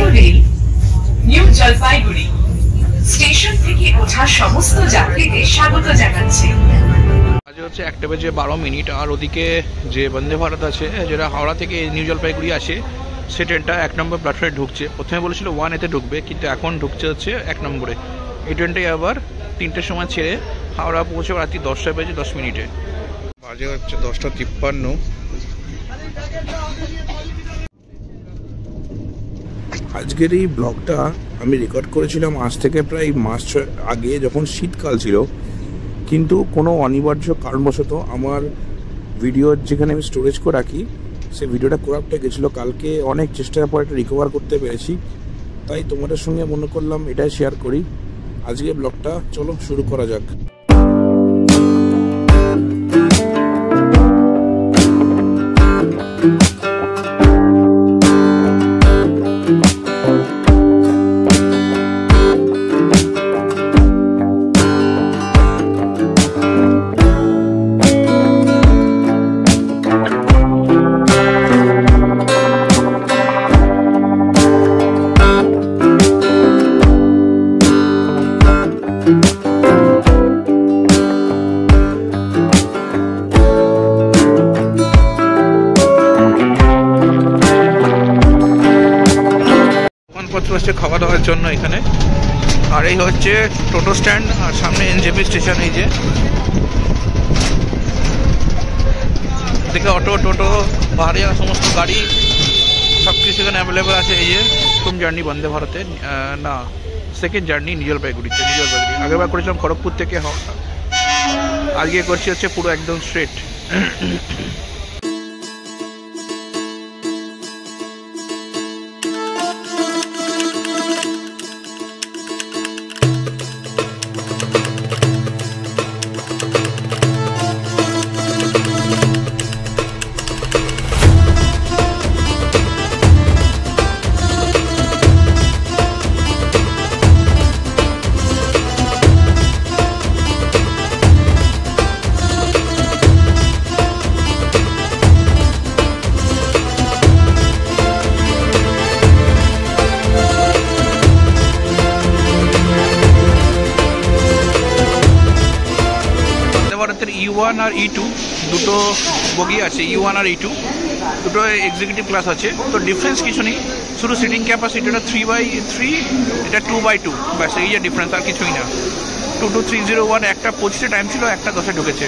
ভারতীয় rail new Jalpaiguri station থেকে ওঠা সমস্ত যাত্রীদের স্বাগত জানাচ্ছে। আজ হচ্ছে 1:12 আর ওদিকে যে বন্দে ভারত আছে যেটা হাওড়া থেকে নিউ জলপাইগুড়ি আসে সে ট্রেনটা 1 নম্বর প্ল্যাটফর্মে ঢুকছে। প্রথমে বলেছিল 1A-তে ঢুকবে, কিন্তু এখন ঢুকছে হচ্ছে 1 নম্বরে। এই ট্রেনটাই আবার 3টের সময় ছেড়ে হাওড়া পৌঁছে রাত্রি 10:10। বাজে হচ্ছে 10:53। আজকের এই ব্লগটা আমি রেকর্ড করেছিলাম আজ থেকে প্রায় মাস আগে, যখন শীতকাল ছিল, কিন্তু কোনো অনিবার্য কারণবশত আমার ভিডিও যেখানে আমি স্টোরেজ করে রাখি সে ভিডিওটা করাপ্ট হয়ে গেছিলো। কালকে অনেক চেষ্টার পর এটা রিকভার করতে পেরেছি, তাই তোমাদের সঙ্গে মনে করলাম এটাই শেয়ার করি। আজকে ব্লগটা চলো শুরু করা যাক। হচ্ছে খাওয়া দাওয়ার জন্য এখানে। আর এই হচ্ছে টোটো স্ট্যান্ড, আর সামনে এনজেপি স্টেশন। এই যে দেখে অটো টোটো ভাড়া সমস্ত গাড়ি সব কিছু এখানে অ্যাভেলেবেল আছে। এই যে প্রথম জার্নি বন্দে ভারতে, না সেকেন্ড জার্নি নিউ জলপাইগুড়িতে। আগেরবার করেছিলাম খড়গপুর থেকে হাওড়া, আজকে করছি হচ্ছে পুরো একদম স্ট্রেট। ভারতের E1 আর E2 দুটো বগি আছে। E1 আর E2 দুটো এক্সিকিউটিভ ক্লাস আছে, তো ডিফারেন্স কিছু নেই, শুধু সিটিং ক্যাপাসিটিটা 3/3, এটা 2/2, ব্যাস এই যে ডিফারেন্স, আর কিছুই না। 22301 একটা 25-এ টাইম ছিল, একটা 10-এ ঢুকেছে।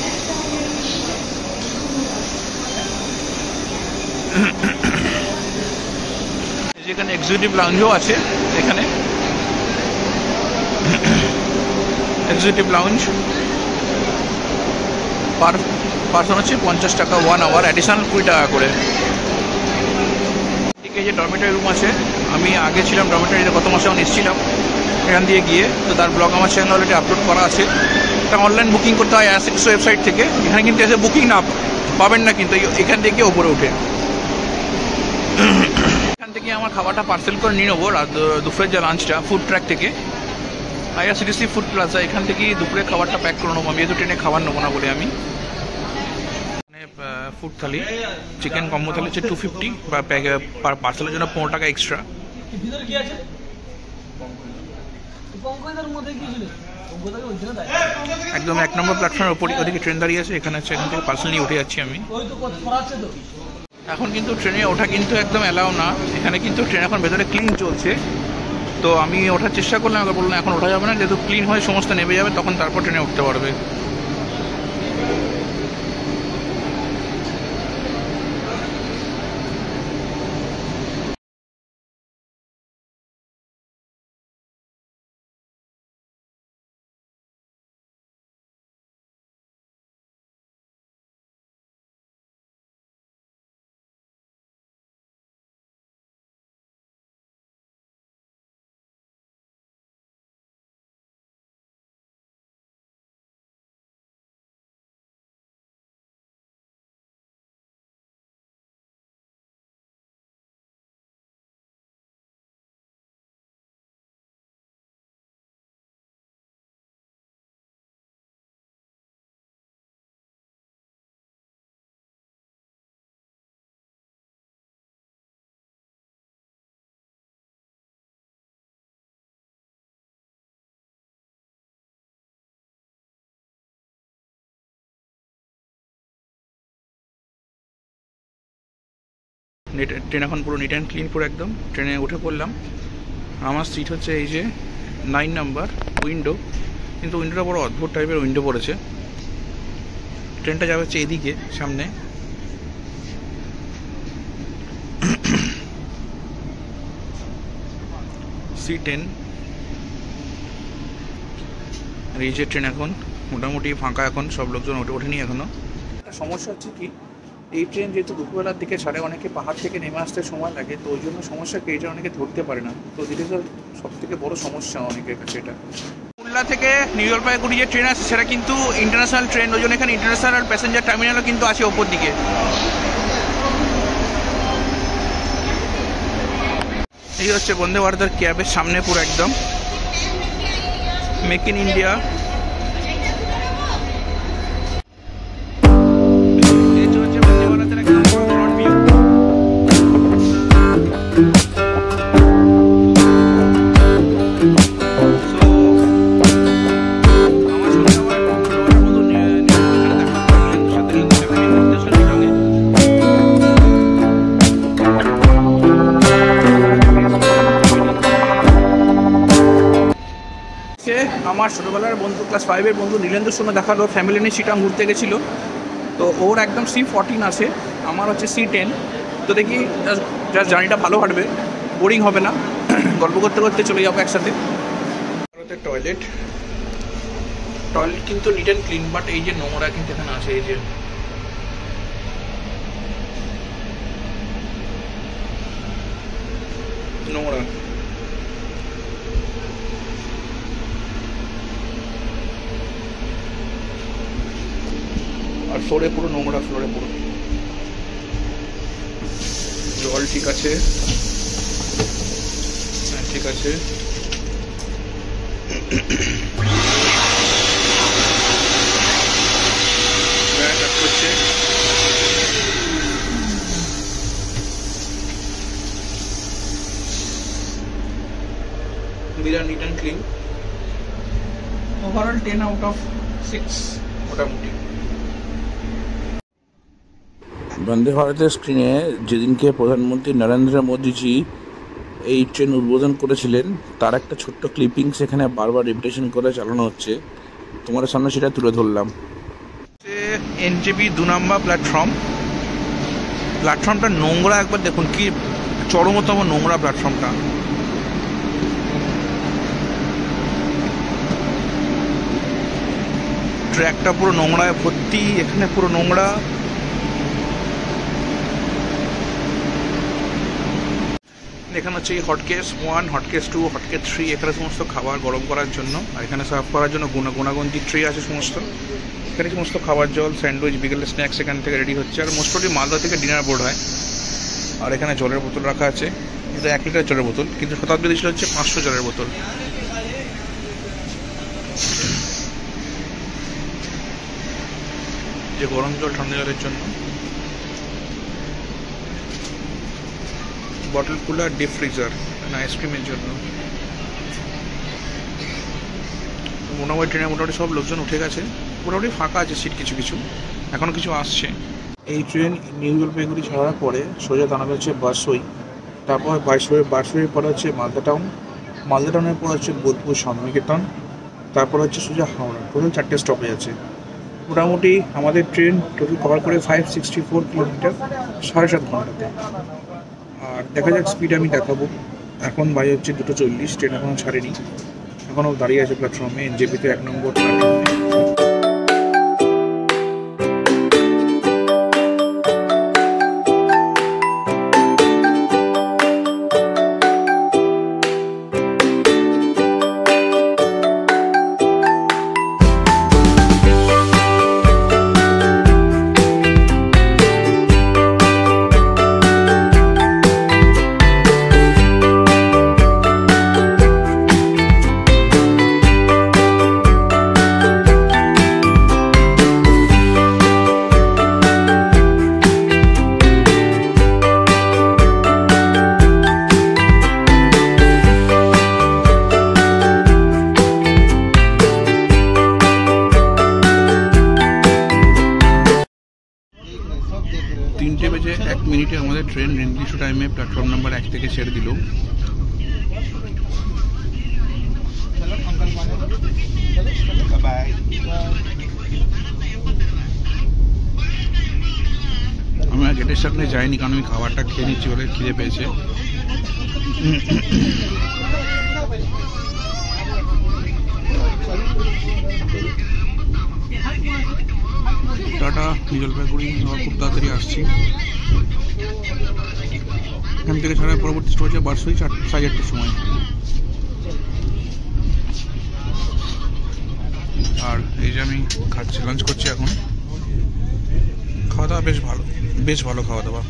যেখানে এক্সিকিউটিভ লাউঞ্জও আছে, এখানে এক্সিকিউটিভ লাউঞ্জ পার পারসন হচ্ছে 50 টাকা 1 আওয়ার, অ্যাডিশনাল 20 টাকা করে। ঠিক আছে, ডরমেটারি রুম আছে। আমি আগে ছিলাম ডরমেটারিতে, গত মাসে আমি এসেছিলাম এখান দিয়ে গিয়ে, তো তার ব্লগ আমার চ্যানেল অলরেডি আপলোড করা আছে। তা অনলাইন বুকিং করতে হয় অ্যাসিক্সো ওয়েবসাইট থেকে। এখানে কিন্তু এসে বুকিং না পাবেন না, কিন্তু এখান থেকে ওপরে উঠে এখান থেকে আমার খাবারটা পার্সেল করে নিয়ে নেবো। দুপুরের যে লাঞ্চটা ফুড ট্র্যাক থেকে, IRCTC ফুড প্লাজা, এখান থেকেই দুপুরে খাবারটা প্যাক করে নেবো। আমি যেহেতু ট্রেনে খাবার নেবো না বলে আমি ফুড থালি, চিকেন কম্বো থালি হচ্ছে 250, বা পার্সেলের জন্য 15 টাকা এক্সট্রা। একদম 1 নম্বর প্ল্যাটফর্মের ওপরে ওদিকে ট্রেন দাঁড়িয়ে আছে, এখানে হচ্ছে এখান থেকে পার্সেল নিয়ে উঠে যাচ্ছি আমি। এখন কিন্তু ট্রেনে ওঠা কিন্তু একদম অ্যালাউ না, এখানে কিন্তু ট্রেন এখন ভেতরে ক্লিন চলছে। তো আমি ওঠার চেষ্টা করলাম, আগে বললাম এখন ওঠা যাবে না, যেহেতু ক্লিন হয়ে সমস্ত নেমে যাবে, তখন তারপর ট্রেনে উঠতে পারবে। ট্রেন এখন পুরো নিট অ্যান্ড ক্লিন, পুরো একদম। ট্রেনে উঠে পড়লাম। আমার সিট হচ্ছে এই যে 9 নাম্বার উইন্ডো, কিন্তু উইন্ডোটা বড় অদ্ভুত টাইপের উইন্ডো পড়েছে। ট্রেনটা যাবে হচ্ছে এদিকে সামনে। C10 এই যে ট্রেন এখন মোটামুটি ফাঁকা, এখন সব লোকজন ওঠেনি এখনো। একটা সমস্যা হচ্ছে কি, এই ট্রেন যেহেতু দুপুরবেলার দিকে ছাড়ে, অনেকে পাহাড় থেকে নেমে আসতে সময় লাগে, তো ওই জন্য সমস্যা কি, এটা অনেকে ধরতে পারে না। তো যেটা সব থেকে বড় সমস্যা অনেকের কাছে এটা। কুল্লা থেকে নিউ জলপাইগুড়ি যে ট্রেন আছে সেটা কিন্তু ইন্টারন্যাশনাল ট্রেন, ওই জন্য এখানে ইন্টারন্যাশনাল প্যাসেঞ্জার টার্মিনালও কিন্তু আছে ওপর দিকে। এই হচ্ছে বন্দে ভারতের ক্যাবের সামনে পুরো একদম মেক ইন ইন্ডিয়া। আমার ছোটোবেলার বন্ধু, ক্লাস 5-এর বন্ধু নীলেন্দ্রর সঙ্গে দেখা হলো, ফ্যামিলি নিয়ে চিটাং ঘুরতে গেছিলো। তো ওর একদম C14 আছে, আমার হচ্ছে C10। তো দেখি জাস্ট জার্নিটা ভালো কাটবে, বোরিং হবে না, গল্প করতে করতে চলে যাবো একসাথে। ভারতের টয়লেট কিন্তু নিট অ্যান্ড ক্লিন, বাট এই যে নোংরা কিন্তু এখানে আছে, এই যে নোংরা। আর ফ্লোরে পুরো নোংরা, ফ্লোরে পুরো। জল ঠিক আছে, হ্যাঁ ঠিক আছে। বিরাট neat and clean. Overall 10 out of 6 মোটামুটি। বন্দে ভারতের স্ক্রিনে যেদিনকে প্রধানমন্ত্রী নরেন্দ্র মোদীজি এই ট্রেন উদ্বোধন করেছিলেন, তার একটা ছোট্ট ক্লিপিংস এখানে বারবার রিপিটেশন করে চালানো হচ্ছে, তোমার সামনে সেটা তুলে ধরলাম। NJP 2 নম্বর প্ল্যাটফর্মটা নোংরা, একবার দেখুন কি চরমতম নোংরা প্ল্যাটফর্মটা। ট্র্যাকটা পুরো নোংরায় ভর্তি, এখানে পুরো নোংরা। এখানে হচ্ছে হটকেস 1, হটকেস 2, হটকেস 3, এখানে সমস্ত খাবার গরম করার জন্য, আর এখানে সার্ভ করার জন্য গুণাগুন্তি ট্রে আছে সমস্ত। এখানে সমস্ত খাবার, জল, স্যান্ডউইচ, বিকেলের স্ন্যাক্স এখান থেকে রেডি হচ্ছে। আর মোস্ট প্রবলি মালদা থেকে ডিনার বোর্ড হয়। আর এখানে জলের বোতল রাখা আছে, এটা 1 লিটার জলের বোতল, কিন্তু শতাব্দী দিয়েছিল হচ্ছে 500 জলের বোতল। যে গরম জল, ঠান্ডা জলের জন্য বটল কুলার, ডিপ ফ্রিজার, আইসক্রিমের জন্য। মোটামুটি ট্রেনে মোটামুটি সব লোকজন উঠে গেছে, মোটামুটি ফাঁকা আছে সিট কিছু কিছু, এখনও কিছু আসছে। এই ট্রেন নিউ জলপাইগুড়ি ছাড়ার পরে সোজা দাঁড়াবে হচ্ছে বারসই, তারপর বারসইয়ের পরে হচ্ছে মালদা টাউনের পর হচ্ছে বোলপুর শান্তিনিকেতন, তারপর হচ্ছে সোজা হাওড়া। টোটাল 4টে স্টপেজ আছে। মোটামুটি আমাদের ট্রেন টোটাল কভার করে 564 কিলোমিটার 7.5 ঘন্টাতে। আর দেখা যাক স্পিড আমি দেখাবো। এখন বাজে হচ্ছে 2:40, ট্রেন এখনও ছাড়েনি, এখনও দাঁড়িয়ে আছে প্ল্যাটফর্মে NJP-তে 1 নম্বর। ট্রেন নির্দিষ্ট টাইমে প্ল্যাটফর্ম নাম্বার 1 থেকে ছেড়ে দিল। আমি আর গেটের সামনে যাইনি, কারণ আমি খাবারটা খেয়ে নিচ্ছি বলে খিদে পেয়েছে। টাটা, নিউ জলপাইগুড়ি খুব তাড়াতাড়ি আসছি। এখান থেকে ছাড়ার পরবর্তী স্টপেজ বারসই 4:30টার সময়। আর এই যে আমি খাচ্ছি, লাঞ্চ করছি এখন। খাওয়া দাওয়া বেশ ভালো খাওয়া দাওয়া।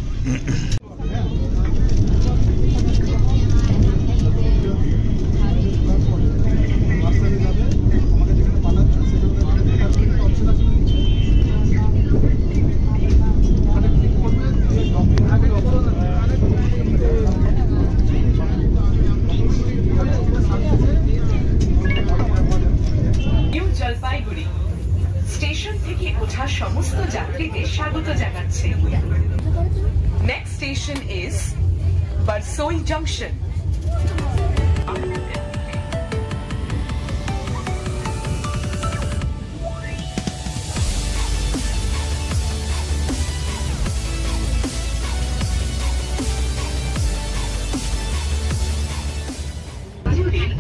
নিউ জলপাইগুড়ি স্টেশন থেকে ওঠা সমস্ত যাত্রীদের স্বাগত জানাচ্ছে। Next station is Barsoi junction.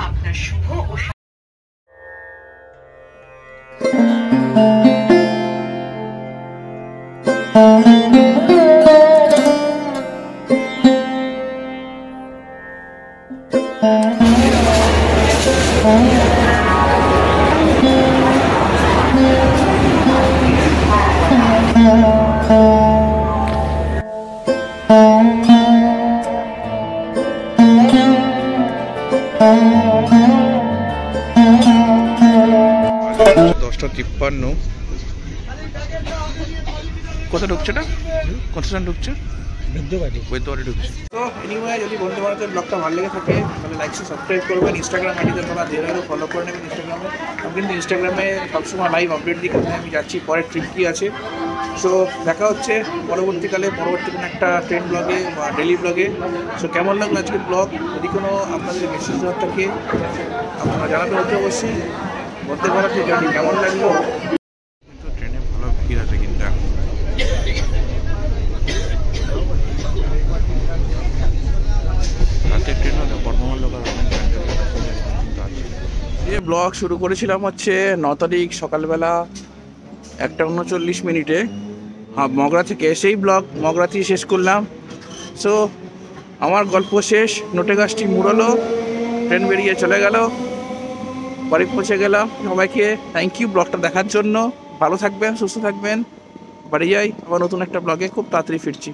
আপনার শুভ ও কোথায় ঢুকছে এটা? কোন স্টেশন ঢুকছে? বৈদ্যবাড়ি ঢুকছে। তো এনিওয়ে, যদি বন্ধু বান্ধবের ব্লগটা ভালো লেগে থাকে তাহলে লাইক সাবস্ক্রাইব করবেন। ইনস্টাগ্রাম আইডিতে আপনারা ধীরে ফলো করে নেবেন ইনস্টাগ্রামে। আমি কিন্তু ইনস্টাগ্রামে সবসময় লাইভ আপডেট দিই কোথায় আমি যাচ্ছি, পরের ট্রিপ কী আছে। সো দেখা হচ্ছে পরবর্তী কোনো একটা ট্রেন ব্লগে বা ডেলি ব্লগে। সো কেমন লাগলো আজকের ব্লগ? যদি কোনো আপনাদের মেসেজ দেওয়ার থাকে আপনারা জানাতে হচ্ছে অবশ্যই। বলতে পারা ঠিক আছে কেমন লাগলো। কিন্তু ট্রেনে ভালো ভিড় আছে কিন্তু ব্লগ শুরু করেছিলাম হচ্ছে 9 তারিখ সকালবেলা 1:39 মগরা থেকে। সেই ব্লগ মগরাতেই শেষ করলাম। সো আমার গল্প শেষ, নোটে গাছটি মুড়লো, ট্রেন বেরিয়ে চলে গেল, বাড়ি পৌঁছে গেলাম। সবাইকে থ্যাংক ইউ ব্লগটা দেখার জন্য। ভালো থাকবেন, সুস্থ থাকবেন। বাড়ি যাই, আবার নতুন একটা ব্লগে খুব তাড়াতাড়ি ফিরছি।